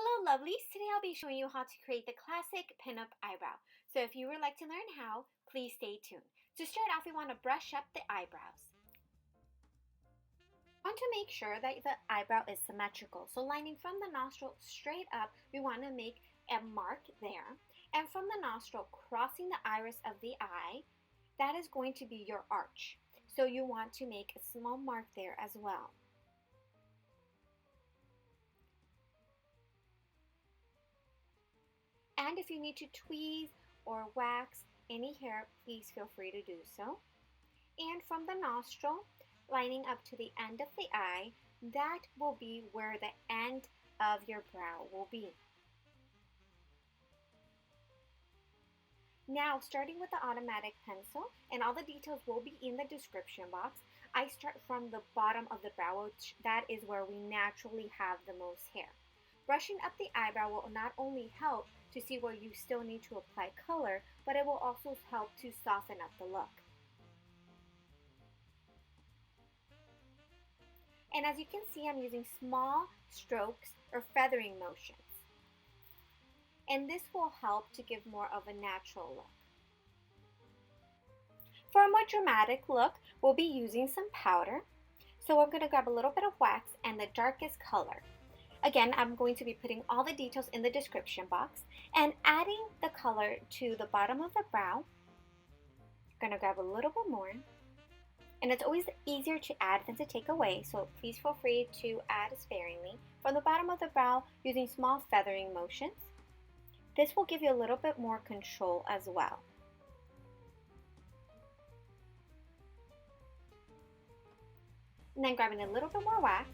Hello lovelies, today I'll be showing you how to create the classic pinup eyebrow. So if you would like to learn how, please stay tuned. To start off, we want to brush up the eyebrows. We want to make sure that the eyebrow is symmetrical. So lining from the nostril straight up, we want to make a mark there. And from the nostril crossing the iris of the eye, that is going to be your arch. So you want to make a small mark there as well. And if you need to tweeze or wax any hair, please feel free to do so. And from the nostril, lining up to the end of the eye, that will be where the end of your brow will be. Now, starting with the automatic pencil, and all the details will be in the description box, I start from the bottom of the brow, which that is where we naturally have the most hair. Brushing up the eyebrow will not only help to see where you still need to apply color, but it will also help to soften up the look. And as you can see, I'm using small strokes or feathering motions. And this will help to give more of a natural look. For a more dramatic look, we'll be using some powder. So I'm going to grab a little bit of wax and the darkest color. Again, I'm going to be putting all the details in the description box and adding the color to the bottom of the brow. I'm going to grab a little bit more. And it's always easier to add than to take away, so please feel free to add sparingly. From the bottom of the brow, using small feathering motions. This will give you a little bit more control as well. And then grabbing a little bit more wax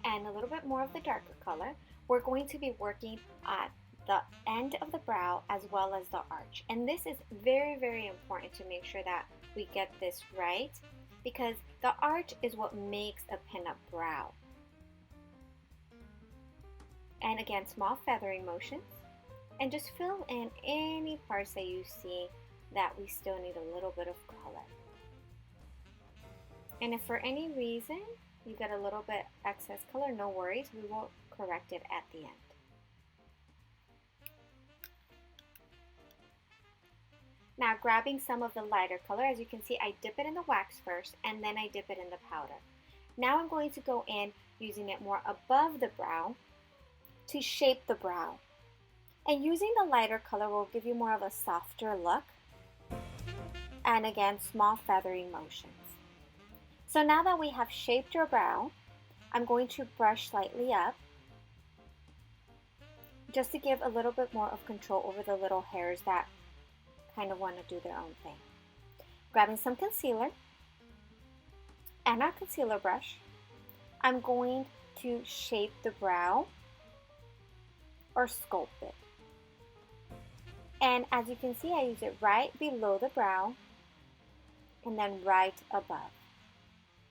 and a little bit more of the darker color, we're going to be working at the end of the brow as well as the arch. And this is very, very important to make sure that we get this right, because the arch is what makes a pinup brow. And again, small feathering motions, and just fill in any parts that you see that we still need a little bit of color. And if for any reason you get a little bit excess color, no worries, we will correct it at the end. Now grabbing some of the lighter color, as you can see, I dip it in the wax first and then I dip it in the powder. Now I'm going to go in using it more above the brow to shape the brow. And using the lighter color will give you more of a softer look. And again, small feathering motions. So now that we have shaped your brow, I'm going to brush slightly up just to give a little bit more of control over the little hairs that kind of want to do their own thing. Grabbing some concealer and our concealer brush, I'm going to shape the brow or sculpt it. And as you can see, I use it right below the brow and then right above.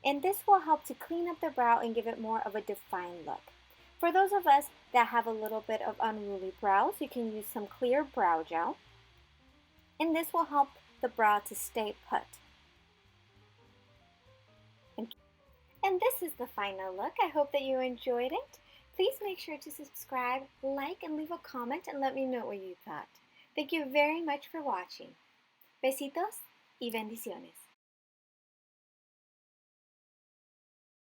And this will help to clean up the brow and give it more of a defined look. For those of us that have a little bit of unruly brows, you can use some clear brow gel. And this will help the brow to stay put. And this is the final look. I hope that you enjoyed it. Please make sure to subscribe, like, and leave a comment and let me know what you thought. Thank you very much for watching. Besitos y bendiciones.